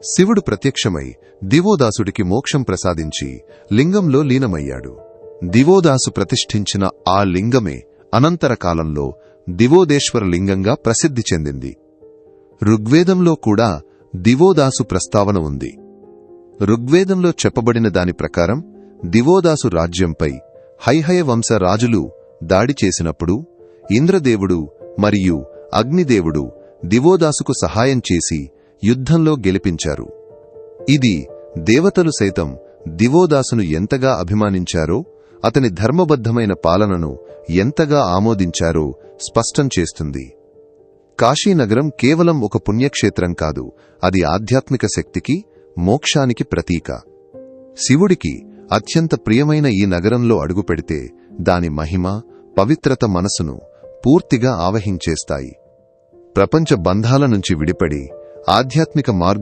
శివుడు ప్రత్యక్షమై దివోదాసుడికి మోక్షం ప్రసాదించి లింగంలో లీనమయ్యాడు. దివోదాసు ప్రతిష్ఠించిన ఆ లింగమే అనంతర కాలంలో దివోదేశ్వర లింగంగా ప్రసిద్ధి చెందింది. ఋగ్వేదంలో కూడా దివోదాసు ప్రస్తావన ఉంది. ఋగ్వేదంలో చెప్పబడిన దాని ప్రకారం దివోదాసు రాజ్యంపై హైహయ వంశ రాజులు దాడి చేసినప్పుడు ఇంద్రదేవుడు మరియు అగ్నిదేవుడు దివోదాసుకు సహాయం చేసి యుద్ధంలో గెలిపించారు. ఇది దేవతలు సైతం దివోదాసును ఎంతగా అభిమానించారో, అతని ధర్మబద్ధమైన పాలనను ఎంతగా ఆమోదించారో స్పష్టం చేస్తుంది. కాశీనగరం కేవలం ఒక పుణ్యక్షేత్రం కాదు, అది ఆధ్యాత్మిక శక్తికి, మోక్షానికి ప్రతీక. శివుడికి అత్యంత ప్రియమైన ఈ నగరంలో అడుగుపెడితే దాని మహిమ, పవిత్రత మనసును పూర్తిగా ఆవహించేస్తాయి. ప్రపంచ బంధాల నుంచి విడిపడి ఆధ్యాత్మిక మార్గం